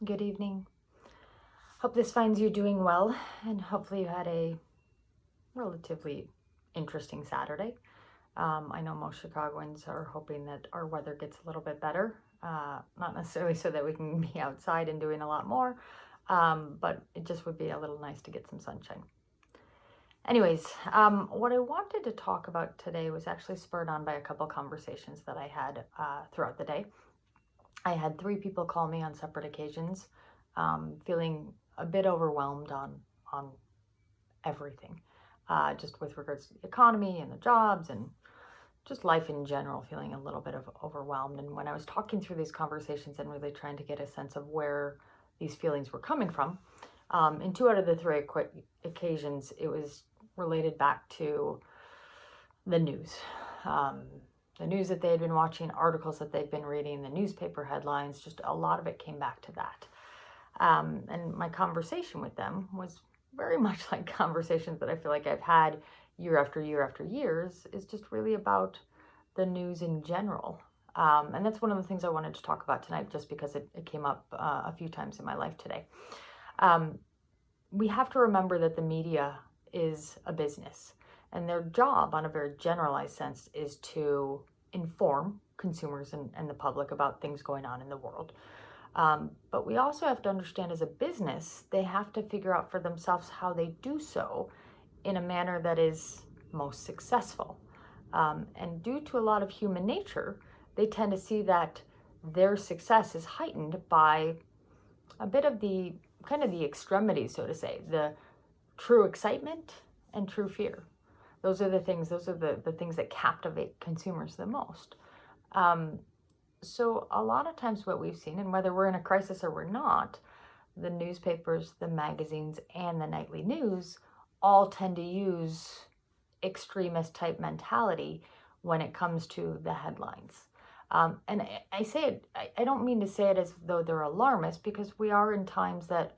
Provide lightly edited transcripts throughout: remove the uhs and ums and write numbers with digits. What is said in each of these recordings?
good evening. Hope this finds you doing well, and hopefully you had a relatively interesting Saturday. I know most Chicagoans are hoping that our weather gets a little bit better, not necessarily so that we can be outside and doing a lot more, but it just would be a little nice to get some sunshine. Anyways, what I wanted to talk about today was actually spurred on by a couple conversations that I had throughout the day. I had 3 people call me on separate occasions, feeling a bit overwhelmed on everything, just with regards to the economy and the jobs and just life in general, feeling a little bit of overwhelmed. And when I was talking through these conversations and really trying to get a sense of where these feelings were coming from, in 2 out of the 3 occasions, it was related back to the news. The news that they had been watching, articles that they've been reading, the newspaper headlines, just a lot of it came back to that. And my conversation with them was very much like conversations that I feel like I've had year after year after years, is just really about the news in general. And that's one of the things I wanted to talk about tonight, just because it came up a few times in my life today. We have to remember that the media is a business, and their job, on a very generalized sense, is to inform consumers and the public about things going on in the world. But we also have to understand, as a business, they have to figure out for themselves how they do so in a manner that is most successful. And due to a lot of human nature, they tend to see that their success is heightened by a bit of the kind of the extremities, so to say, the true excitement and true fear. Those are the things that captivate consumers the most. So a lot of times what we've seen, and whether we're in a crisis or we're not, the newspapers, the magazines, and the nightly news all tend to use extremist type mentality when it comes to the headlines. And I say it, I don't mean to say it as though they're alarmist, because we are in times that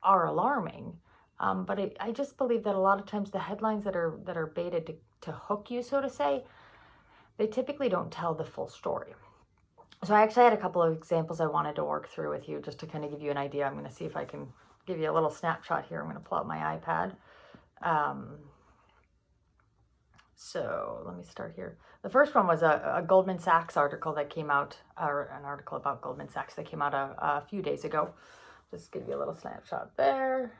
are alarming. But I just believe that a lot of times the headlines that are baited to hook you, so to say, they typically don't tell the full story. So I actually had a couple of examples I wanted to work through with you, just to kind of give you an idea. I'm going to see if I can give you a little snapshot here. I'm going to pull out my iPad. So let me start here. The first one was a Goldman Sachs article that came out, or an article about Goldman Sachs that came out a few days ago. Just give you a little snapshot there.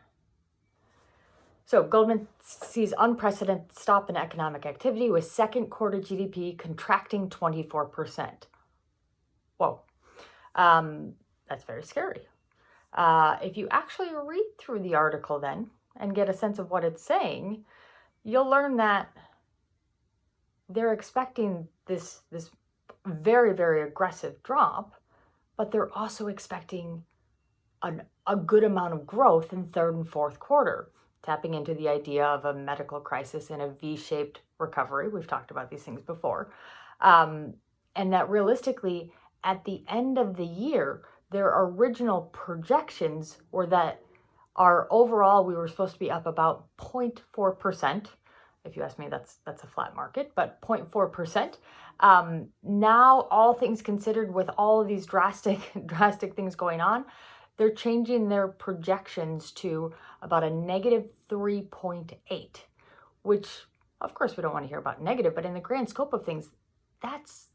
So Goldman sees unprecedented stop in economic activity, with second quarter GDP contracting 24%. Whoa, that's very scary. If you actually read through the article then and get a sense of what it's saying, you'll learn that they're expecting this very, very aggressive drop, but they're also expecting a good amount of growth in third and fourth quarter, tapping into the idea of a medical crisis and a V-shaped recovery. We've talked about these things before. And that realistically, at the end of the year, their original projections were that our overall, we were supposed to be up about 0.4%. If you ask me, that's a flat market, but 0.4%. Now, all things considered, with all of these drastic things going on, they're changing their projections to about a negative 3.8, which, of course, we don't want to hear about negative, but in the grand scope of things, that's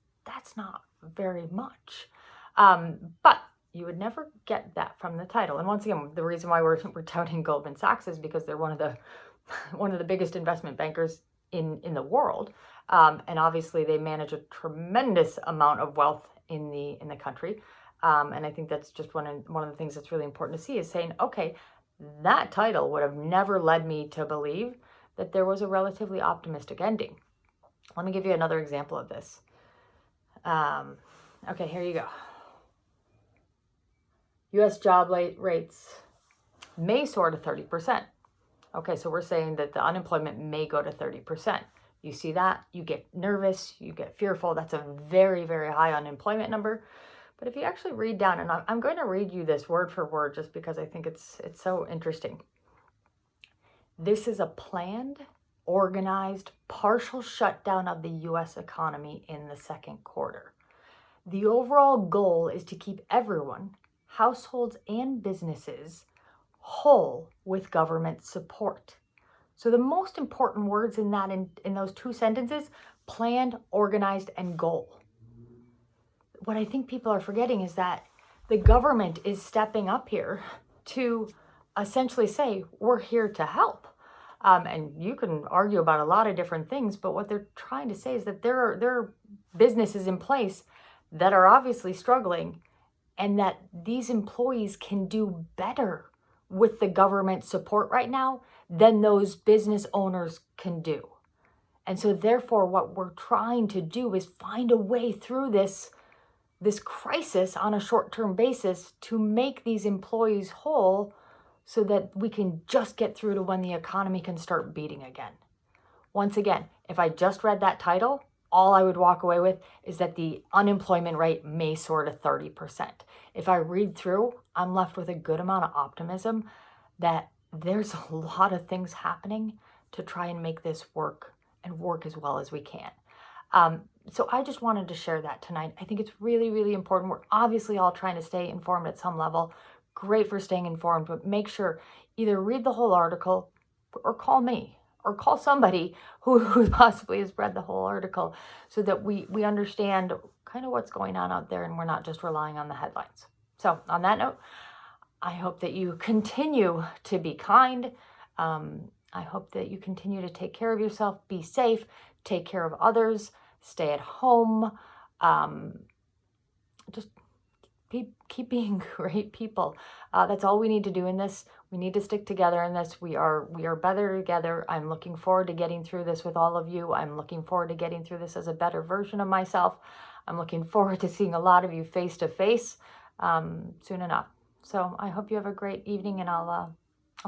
not very much. But you would never get that from the title. And once again, the reason why we're touting Goldman Sachs is because they're one of the biggest investment bankers in the world. And obviously they manage a tremendous amount of wealth in the country. And I think that's just one of the things that's really important to see, is saying, okay, that title would have never led me to believe that there was a relatively optimistic ending. Let me give you another example of this. Okay, here you go. U.S. job rates may soar to 30%. Okay, so we're saying that the unemployment may go to 30%. You see that, you get nervous, you get fearful. That's a very, very high unemployment number. But if you actually read down, and I'm going to read you this word for word just because I think it's so interesting. This is a planned, organized, partial shutdown of the U.S. economy in the second quarter. The overall goal is to keep everyone, households and businesses whole with government support. So the most important words in that, in those two sentences, planned, organized, and goal. What I think people are forgetting is that the government is stepping up here to essentially say, we're here to help. And you can argue about a lot of different things, but what they're trying to say is that there are businesses in place that are obviously struggling, and that these employees can do better with the government support right now than those business owners can do. And so therefore, what we're trying to do is find a way through this crisis on a short-term basis to make these employees whole so that we can just get through to when the economy can start beating again. Once again, if I just read that title, all I would walk away with is that the unemployment rate may soar to 30%. If I read through, I'm left with a good amount of optimism that there's a lot of things happening to try and make this work and work as well as we can. So I just wanted to share that tonight. I think it's really, really important. We're obviously all trying to stay informed at some level. Great for staying informed, but make sure either read the whole article or call me or call somebody who possibly has read the whole article so that we understand kind of what's going on out there and we're not just relying on the headlines. So on that note, I hope that you continue to be kind. I hope that you continue to take care of yourself, be safe, take care of others, stay at home, just keep being great people. That's all we need to do in this. We need to stick together in this. We are better together. I'm looking forward to getting through this with all of you. I'm looking forward to getting through this as a better version of myself. I'm looking forward to seeing a lot of you face to face soon enough. So I hope you have a great evening, and I'll